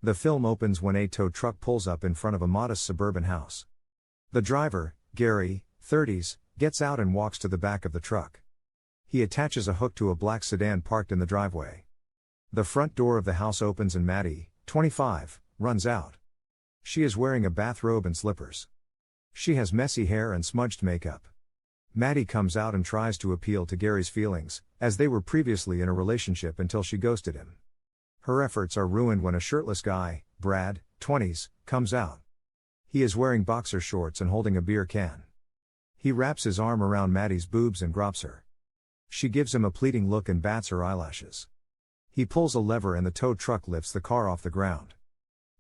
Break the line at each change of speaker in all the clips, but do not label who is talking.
The film opens when a tow truck pulls up in front of a modest suburban house. The driver, Gary, 30s, gets out and walks to the back of the truck. He attaches a hook to a black sedan parked in the driveway. The front door of the house opens and Maddie, 25, runs out. She is wearing a bathrobe and slippers. She has messy hair and smudged makeup. Maddie comes out and tries to appeal to Gary's feelings, as they were previously in a relationship until she ghosted him. Her efforts are ruined when a shirtless guy, Brad, 20s, comes out. He is wearing boxer shorts and holding a beer can. He wraps his arm around Maddie's boobs and grops her. She gives him a pleading look and bats her eyelashes. He pulls a lever and the tow truck lifts the car off the ground.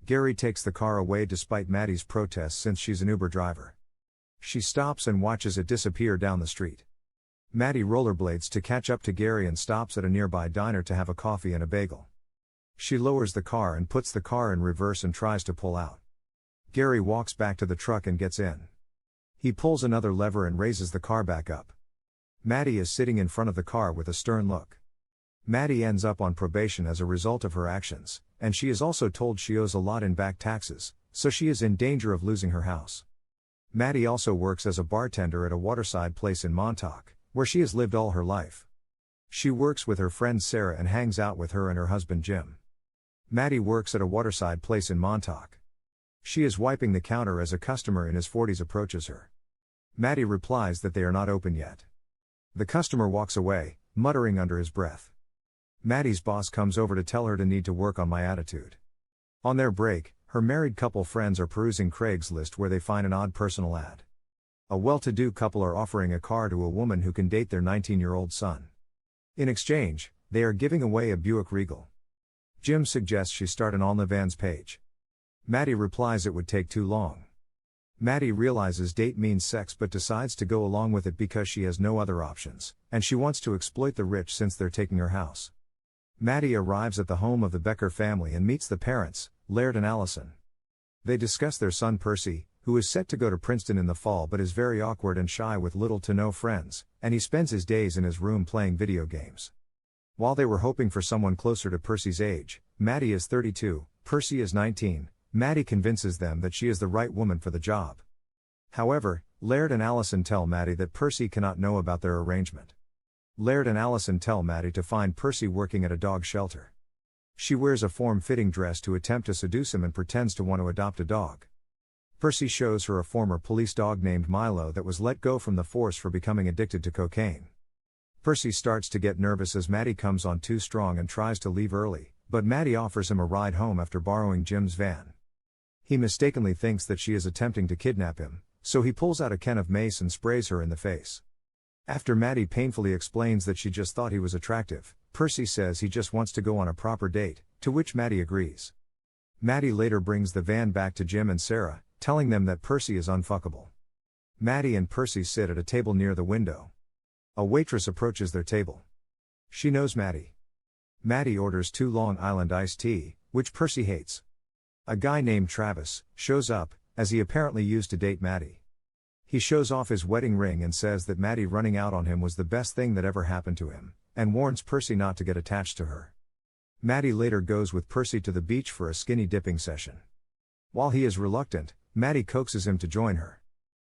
Gary takes the car away despite Maddie's protests since she's an Uber driver. She stops and watches it disappear down the street. Maddie rollerblades to catch up to Gary and stops at a nearby diner to have a coffee and a bagel. She lowers the car and puts the car in reverse and tries to pull out. Gary walks back to the truck and gets in. He pulls another lever and raises the car back up. Maddie is sitting in front of the car with a stern look. Maddie ends up on probation as a result of her actions, and she is also told she owes a lot in back taxes, so she is in danger of losing her house. Maddie also works as a bartender at a waterside place in Montauk, where she has lived all her life. She works with her friend Sarah and hangs out with her and her husband Jim. Maddie works at a waterside place in Montauk. She is wiping the counter as a customer in his 40s approaches her. Maddie replies that they are not open yet. The customer walks away, muttering under his breath. Maddie's boss comes over to tell her to need to work on my attitude. On their break, her married couple friends are perusing Craigslist where they find an odd personal ad. A well-to-do couple are offering a car to a woman who can date their 19-year-old son. In exchange, they are giving away a Buick Regal. Jim suggests she start an On the Vans page. Maddie replies it would take too long. Maddie realizes date means sex but decides to go along with it because she has no other options, and she wants to exploit the rich since they're taking her house. Maddie arrives at the home of the Becker family and meets the parents, Laird and Allison. They discuss their son Percy, who is set to go to Princeton in the fall but is very awkward and shy with little to no friends, and he spends his days in his room playing video games. While they were hoping for someone closer to Percy's age, Maddie is 32, Percy is 19, Maddie convinces them that she is the right woman for the job. However, Laird and Allison tell Maddie that Percy cannot know about their arrangement. Laird and Allison tell Maddie to find Percy working at a dog shelter. She wears a form-fitting dress to attempt to seduce him and pretends to want to adopt a dog. Percy shows her a former police dog named Milo that was let go from the force for becoming addicted to cocaine. Percy starts to get nervous as Maddie comes on too strong and tries to leave early, but Maddie offers him a ride home after borrowing Jim's van. He mistakenly thinks that she is attempting to kidnap him, so he pulls out a can of mace and sprays her in the face. After Maddie painfully explains that she just thought he was attractive, Percy says he just wants to go on a proper date, to which Maddie agrees. Maddie later brings the van back to Jim and Sarah, telling them that Percy is unfuckable. Maddie and Percy sit at a table near the window. A waitress approaches their table. She knows Maddie. Maddie orders 2 Long Island iced tea, which Percy hates. A guy named Travis shows up, as he apparently used to date Maddie. He shows off his wedding ring and says that Maddie running out on him was the best thing that ever happened to him, and warns Percy not to get attached to her. Maddie later goes with Percy to the beach for a skinny dipping session. While he is reluctant, Maddie coaxes him to join her.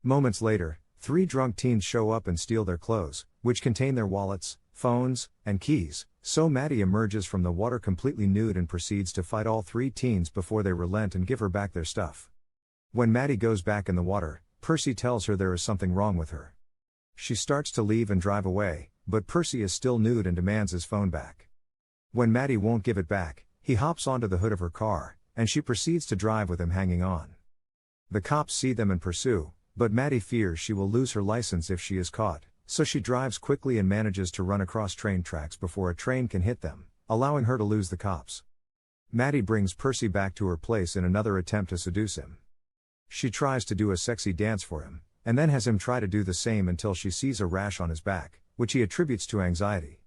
Moments later, 3 drunk teens show up and steal their clothes, which contain their wallets, phones, and keys, so Maddie emerges from the water completely nude and proceeds to fight all 3 teens before they relent and give her back their stuff. When Maddie goes back in the water, Percy tells her there is something wrong with her. She starts to leave and drive away, but Percy is still nude and demands his phone back. When Maddie won't give it back, he hops onto the hood of her car, and she proceeds to drive with him hanging on. The cops see them and pursue, but Maddie fears she will lose her license if she is caught, so she drives quickly and manages to run across train tracks before a train can hit them, allowing her to lose the cops. Maddie brings Percy back to her place in another attempt to seduce him. She tries to do a sexy dance for him, and then has him try to do the same until she sees a rash on his back, which he attributes to anxiety.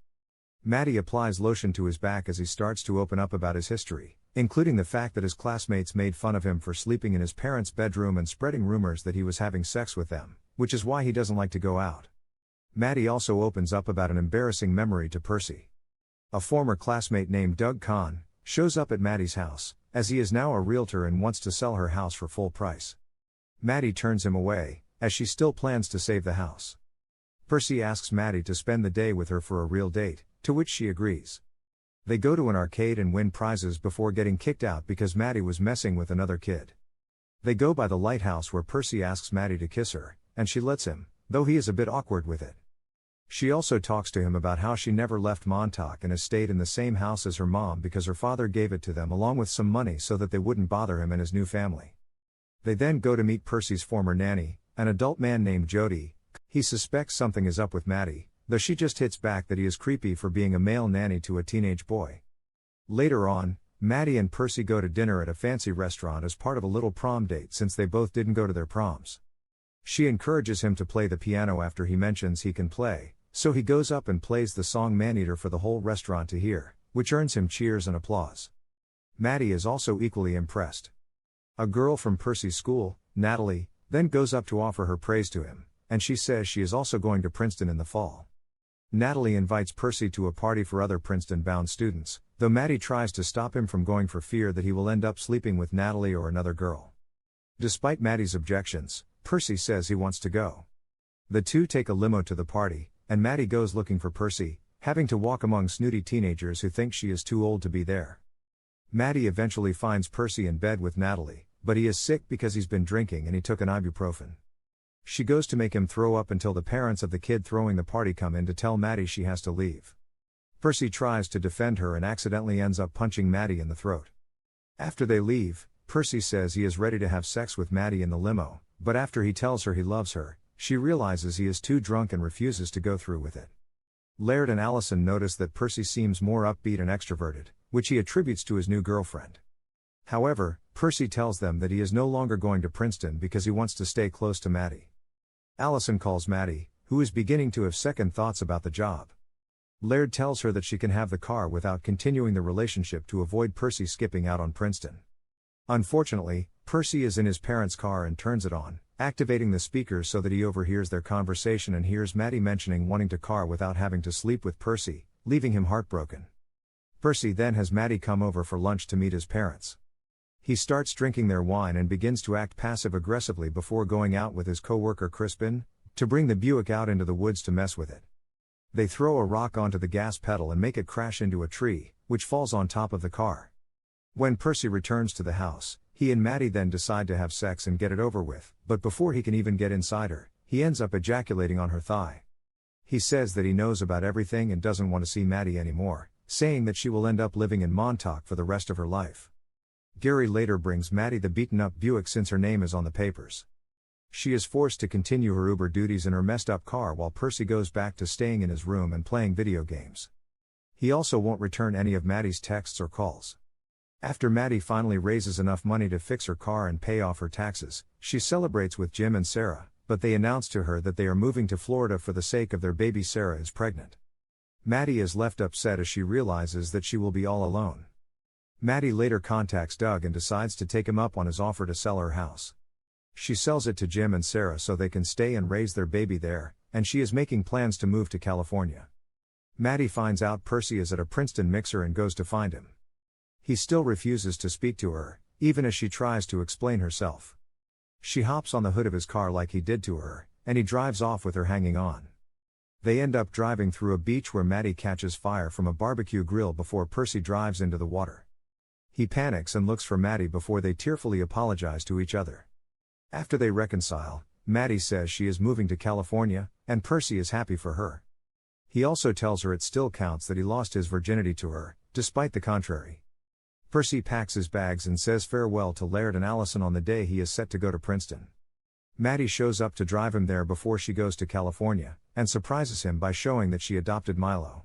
Maddie applies lotion to his back as he starts to open up about his history, including the fact that his classmates made fun of him for sleeping in his parents' bedroom and spreading rumors that he was having sex with them, which is why he doesn't like to go out. Maddie also opens up about an embarrassing memory to Percy. A former classmate named Doug Kahn shows up at Maddie's house, as he is now a realtor and wants to sell her house for full price. Maddie turns him away, as she still plans to save the house. Percy asks Maddie to spend the day with her for a real date, to which she agrees. They go to an arcade and win prizes before getting kicked out because Maddie was messing with another kid. They go by the lighthouse where Percy asks Maddie to kiss her, and she lets him, though he is a bit awkward with it. She also talks to him about how she never left Montauk and has stayed in the same house as her mom because her father gave it to them along with some money so that they wouldn't bother him and his new family. They then go to meet Percy's former nanny, an adult man named Jody. He suspects something is up with Maddie, though she just hits back that he is creepy for being a male nanny to a teenage boy. Later on, Maddie and Percy go to dinner at a fancy restaurant as part of a little prom date since they both didn't go to their proms. She encourages him to play the piano after he mentions he can play, so he goes up and plays the song Maneater for the whole restaurant to hear, which earns him cheers and applause. Maddie is also equally impressed. A girl from Percy's school, Natalie, then goes up to offer her praise to him, and she says she is also going to Princeton in the fall. Natalie invites Percy to a party for other Princeton-bound students, though Maddie tries to stop him from going for fear that he will end up sleeping with Natalie or another girl. Despite Maddie's objections, Percy says he wants to go. The two take a limo to the party, and Maddie goes looking for Percy, having to walk among snooty teenagers who think she is too old to be there. Maddie eventually finds Percy in bed with Natalie, but he is sick because he's been drinking and he took an ibuprofen. She goes to make him throw up until the parents of the kid throwing the party come in to tell Maddie she has to leave. Percy tries to defend her and accidentally ends up punching Maddie in the throat. After they leave, Percy says he is ready to have sex with Maddie in the limo, but after he tells her he loves her, she realizes he is too drunk and refuses to go through with it. Laird and Allison notice that Percy seems more upbeat and extroverted, which he attributes to his new girlfriend. However, Percy tells them that he is no longer going to Princeton because he wants to stay close to Maddie. Allison calls Maddie, who is beginning to have second thoughts about the job. Laird tells her that she can have the car without continuing the relationship to avoid Percy skipping out on Princeton. Unfortunately, Percy is in his parents' car and turns it on, activating the speakers so that he overhears their conversation and hears Maddie mentioning wanting to car without having to sleep with Percy, leaving him heartbroken. Percy then has Maddie come over for lunch to meet his parents. He starts drinking their wine and begins to act passive-aggressively before going out with his co-worker Crispin, to bring the Buick out into the woods to mess with it. They throw a rock onto the gas pedal and make it crash into a tree, which falls on top of the car. When Percy returns to the house, he and Maddie then decide to have sex and get it over with, but before he can even get inside her, he ends up ejaculating on her thigh. He says that he knows about everything and doesn't want to see Maddie anymore, saying that she will end up living in Montauk for the rest of her life. Gary later brings Maddie the beaten-up Buick since her name is on the papers. She is forced to continue her Uber duties in her messed-up car while Percy goes back to staying in his room and playing video games. He also won't return any of Maddie's texts or calls. After Maddie finally raises enough money to fix her car and pay off her taxes, she celebrates with Jim and Sarah, but they announce to her that they are moving to Florida for the sake of their baby. Sarah is pregnant. Maddie is left upset as she realizes that she will be all alone. Maddie later contacts Doug and decides to take him up on his offer to sell her house. She sells it to Jim and Sarah so they can stay and raise their baby there, and she is making plans to move to California. Maddie finds out Percy is at a Princeton mixer and goes to find him. He still refuses to speak to her, even as she tries to explain herself. She hops on the hood of his car like he did to her, and he drives off with her hanging on. They end up driving through a beach where Maddie catches fire from a barbecue grill before Percy drives into the water. He panics and looks for Maddie before they tearfully apologize to each other. After they reconcile, Maddie says she is moving to California, and Percy is happy for her. He also tells her it still counts that he lost his virginity to her, despite the contrary. Percy packs his bags and says farewell to Laird and Allison on the day he is set to go to Princeton. Maddie shows up to drive him there before she goes to California, and surprises him by showing that she adopted Milo.